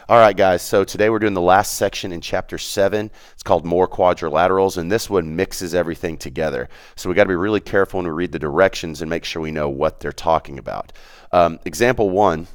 All right, guys, so today we're doing the last section in Chapter 7. It's called More Quadrilaterals, and this one mixes everything together. So we got to be really careful when we read the directions and make sure we know what they're talking about. Example 1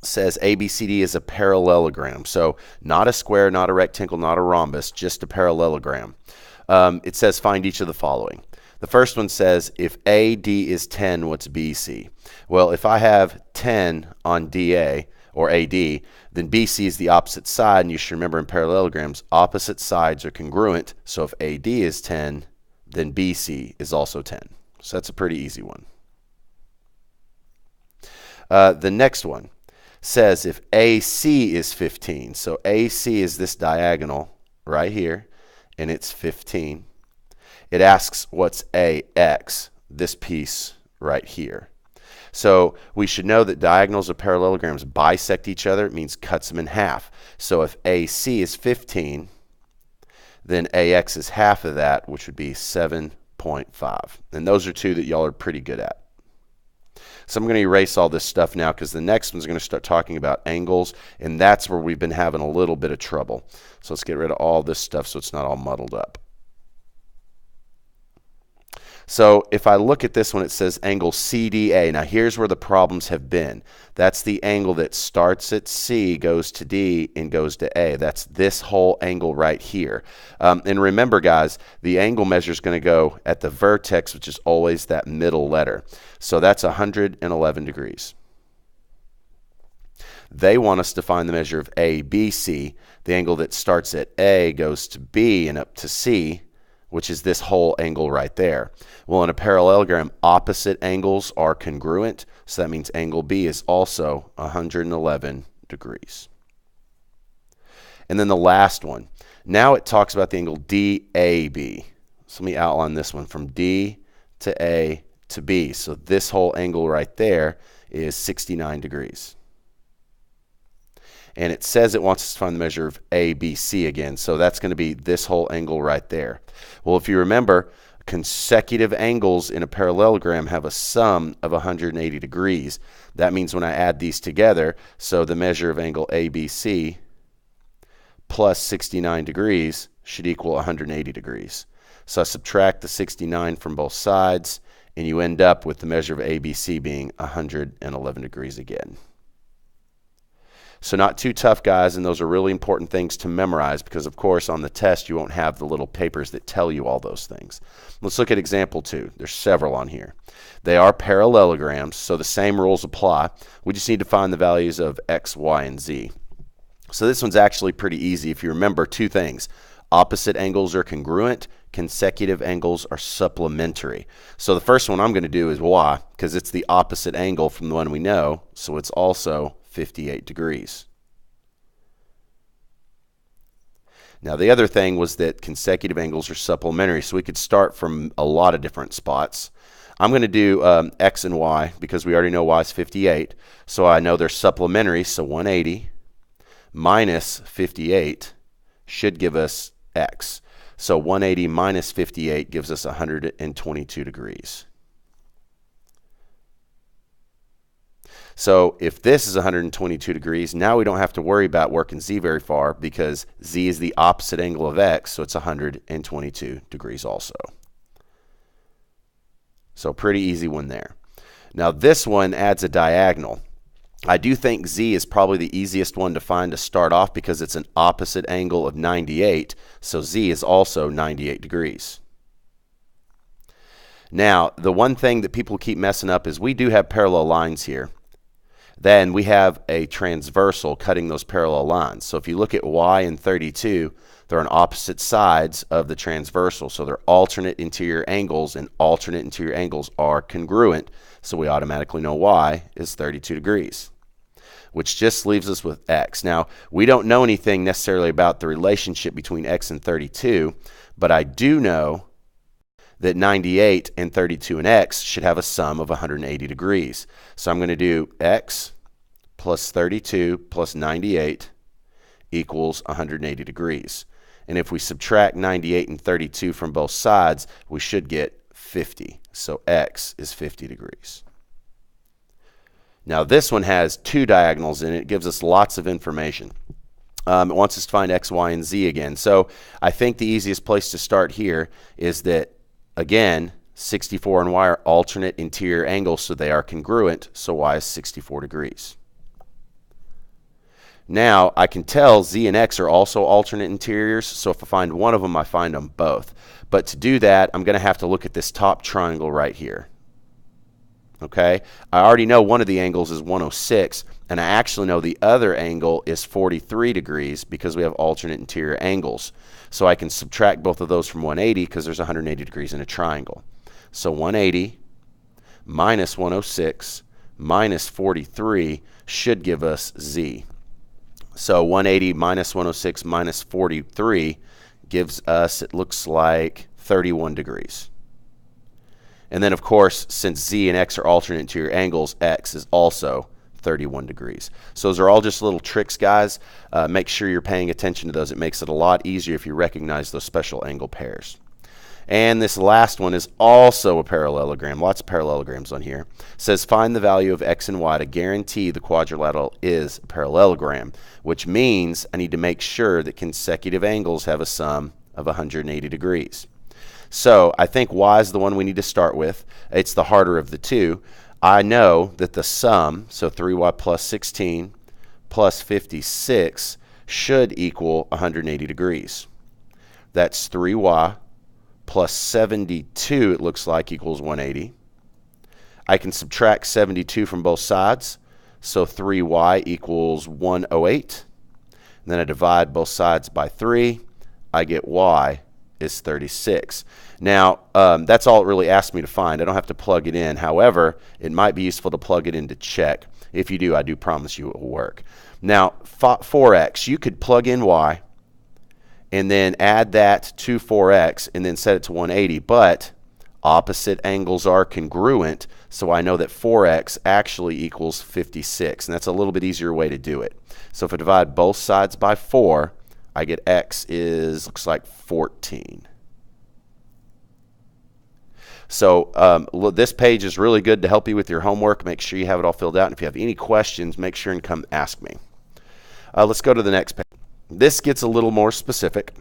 says ABCD is a parallelogram. So not a square, not a rectangle, not a rhombus, just a parallelogram. It says find each of the following. The first one says if AD is 10, what's BC? Well, if I have 10 on DA, or AD, then BC is the opposite side, and you should remember in parallelograms, opposite sides are congruent, so if AD is 10, then BC is also 10. So that's a pretty easy one. The next one says if AC is 15, so AC is this diagonal right here, and it's 15. It asks what's AX, this piece right here. So we should know that diagonals of parallelograms bisect each other. It means cuts them in half. So if AC is 15, then AX is half of that, which would be 7.5. And those are two that y'all are pretty good at. So I'm going to erase all this stuff now because the next one's going to start talking about angles, and that's where we've been having a little bit of trouble. So let's get rid of all this stuff so it's not all muddled up. So if I look at this one, it says angle CDA. Now here's where the problems have been. That's the angle that starts at C, goes to D, and goes to A. That's this whole angle right here. And remember, guys, the angle measure is going to go at the vertex, which is always that middle letter. So that's 111 degrees. They want us to find the measure of ABC. The angle that starts at A goes to B and up to C, which is this whole angle right there. Well, in a parallelogram, opposite angles are congruent, so that means angle B is also 111 degrees. And then the last one. Now it talks about the angle DAB. So let me outline this one from D to A to B. So this whole angle right there is 69 degrees. And it says it wants us to find the measure of ABC again. So that's going to be this whole angle right there. Well, if you remember, consecutive angles in a parallelogram have a sum of 180 degrees. That means when I add these together, so the measure of angle ABC plus 69 degrees should equal 180 degrees. So I subtract the 69 from both sides, and you end up with the measure of ABC being 111 degrees again. So not too tough, guys, and those are really important things to memorize because, of course, on the test you won't have the little papers that tell you all those things. Let's look at example 2. There's several on here. They are parallelograms, so the same rules apply. We just need to find the values of x, y, and z. So this one's actually pretty easy if you remember two things. Opposite angles are congruent. Consecutive angles are supplementary. So the first one I'm going to do is y because it's the opposite angle from the one we know, so it's also 58 degrees. Now the other thing was that consecutive angles are supplementary, so we could start from a lot of different spots. I'm going to do x and y because we already know y is 58, so I know they're supplementary, so 180 minus 58 should give us x. So 180 minus 58 gives us 122 degrees. So if this is 122 degrees, now we don't have to worry about working z very far because z is the opposite angle of x, so it's 122 degrees also. So pretty easy one there. Now this one adds a diagonal. I do think z is probably the easiest one to find to start off because it's an opposite angle of 98, so z is also 98 degrees. Now, the one thing that people keep messing up is we do have parallel lines here. Then we have a transversal cutting those parallel lines. So if you look at y and 32, they're on opposite sides of the transversal. So they're alternate interior angles, and alternate interior angles are congruent. So we automatically know y is 32 degrees, which just leaves us with x. Now, we don't know anything necessarily about the relationship between x and 32, but I do know that 98 and 32 and x should have a sum of 180 degrees. So I'm going to do x plus 32 plus 98 equals 180 degrees. And if we subtract 98 and 32 from both sides, we should get 50. So x is 50 degrees. Now this one has two diagonals in it. It gives us lots of information. It wants us to find x, y, and z again. So I think the easiest place to start here is that, again, 64 and y are alternate interior angles, so they are congruent, so y is 64 degrees. Now, I can tell z and x are also alternate interiors, so if I find one of them, I find them both. But to do that, I'm going to have to look at this top triangle right here. Okay? I already know one of the angles is 106, and I actually know the other angle is 43 degrees because we have alternate interior angles. So I can subtract both of those from 180 because there's 180 degrees in a triangle. So 180 minus 106 minus 43 should give us z. So 180 minus 106 minus 43 gives us, it looks like, 31 degrees. And then, of course, since z and x are alternate interior angles, x is also 31 degrees. So those are all just little tricks, guys. Make sure you're paying attention to those. It makes it a lot easier if you recognize those special angle pairs. And this last one is also a parallelogram. Lots of parallelograms on here. It says find the value of x and y to guarantee the quadrilateral is a parallelogram, which means I need to make sure that consecutive angles have a sum of 180 degrees. So I think y is the one we need to start with. It's the harder of the two. I know that the sum, so 3y plus 16 plus 56, should equal 180 degrees. That's 3y plus 72, it looks like, equals 180. I can subtract 72 from both sides, so 3y equals 108. And then I divide both sides by 3. I get y is 36. Now, that's all it really asked me to find. I don't have to plug it in. However, it might be useful to plug it in to check. If you do, I do promise you it will work. Now, 4x, you could plug in y and then add that to 4x and then set it to 180. But opposite angles are congruent, so I know that 4x actually equals 56. And that's a little bit easier way to do it. So if I divide both sides by 4, I get x is, looks like 14. So this page is really good to help you with your homework. Make sure you have it all filled out. And if you have any questions, make sure and come ask me. Let's go to the next page. This gets a little more specific.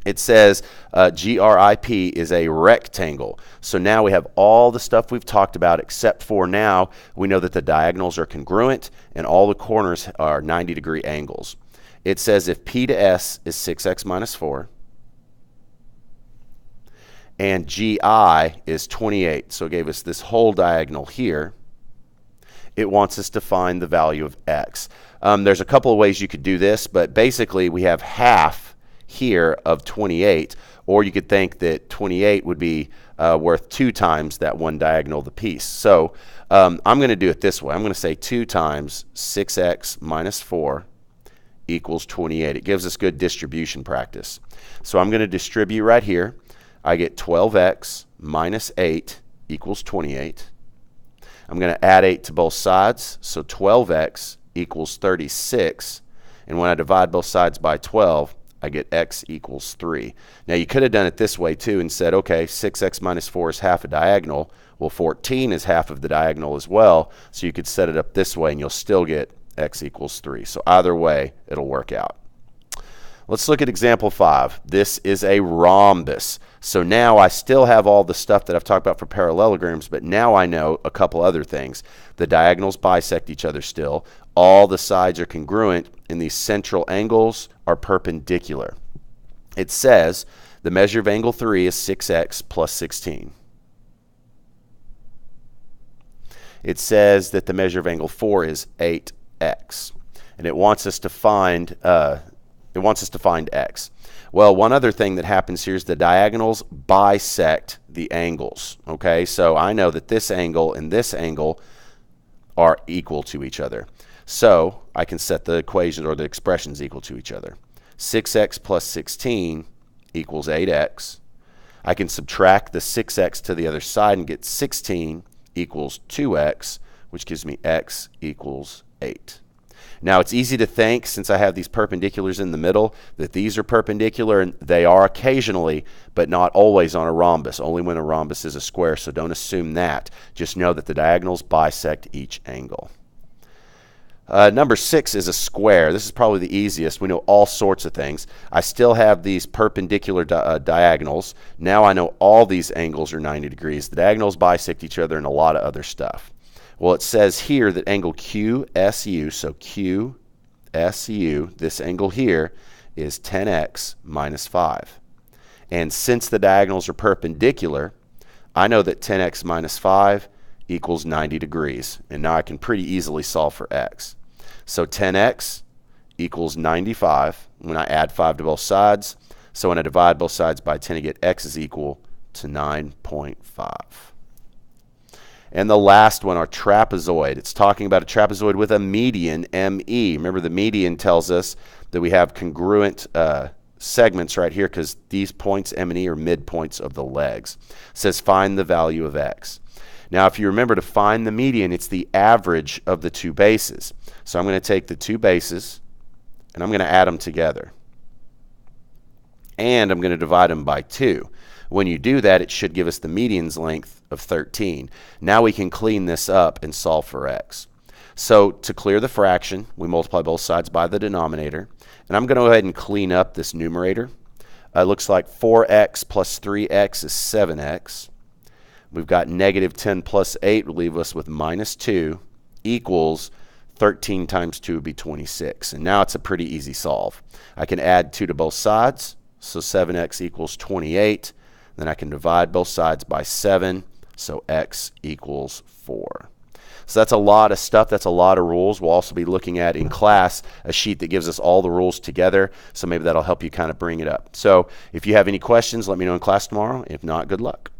It says GRIP is a rectangle. So now we have all the stuff we've talked about, except for now we know that the diagonals are congruent and all the corners are 90-degree angles. It says if P to S is 6x minus 4 and GI is 28, so it gave us this whole diagonal here, it wants us to find the value of x. There's a couple of ways you could do this, but basically we have half here of 28, or you could think that 28 would be worth 2 times that one diagonal of the piece. So I'm going to do it this way. I'm going to say 2 times 6x minus 4 equals 28. It gives us good distribution practice. So I'm going to distribute right here. I get 12x minus 8 equals 28. I'm going to add 8 to both sides, so 12x equals 36. And when I divide both sides by 12, I get x equals 3. Now you could have done it this way too and said, okay, 6x minus 4 is half a diagonal. Well, 14 is half of the diagonal as well, so you could set it up this way and you'll still get x equals 3. So either way, it'll work out. Let's look at example 5. This is a rhombus. So now I still have all the stuff that I've talked about for parallelograms, but now I know a couple other things. The diagonals bisect each other still. All the sides are congruent, and these central angles are perpendicular. It says the measure of angle 3 is 6x plus 16. It says that the measure of angle 4 is 8x, and it wants us to find x. Well, one other thing that happens here is the diagonals bisect the angles. Okay, so I know that this angle and this angle are equal to each other. So I can set the equations or the expressions equal to each other. 6x plus 16 equals 8x. I can subtract the 6x to the other side and get 16 equals 2x, which gives me x equals 8. Now, it's easy to think, since I have these perpendiculars in the middle, that these are perpendicular, and they are occasionally, but not always on a rhombus, only when a rhombus is a square, so don't assume that. Just know that the diagonals bisect each angle. Number 6 is a square. This is probably the easiest. We know all sorts of things. I still have these perpendicular diagonals. Now I know all these angles are 90 degrees. The diagonals bisect each other and a lot of other stuff. Well, it says here that angle QSU, so QSU, this angle here, is 10x minus 5. And since the diagonals are perpendicular, I know that 10x minus 5 equals 90 degrees. And now I can pretty easily solve for x. So 10x equals 95 when I add 5 to both sides. So when I divide both sides by 10, I get x is equal to 9.5. And the last one, our trapezoid. It's talking about a trapezoid with a median, ME. Remember, the median tells us that we have congruent segments right here because these points, M and E, are midpoints of the legs. It says find the value of x. Now, if you remember, to find the median, it's the average of the two bases. So I'm going to take the two bases, and I'm going to add them together. And I'm going to divide them by 2. When you do that, it should give us the median's length of 13. Now we can clean this up and solve for x. So to clear the fraction, we multiply both sides by the denominator. And I'm going to go ahead and clean up this numerator. It looks like 4x plus 3x is 7x. We've got negative 10 plus 8 will leave us with minus 2 equals 13 times 2 would be 26. And now it's a pretty easy solve. I can add 2 to both sides, so 7x equals 28. Then I can divide both sides by 7, so x equals 4. So that's a lot of stuff. That's a lot of rules. We'll also be looking at in class a sheet that gives us all the rules together, so maybe that'll help you kind of bring it up. So if you have any questions, let me know in class tomorrow. If not, good luck.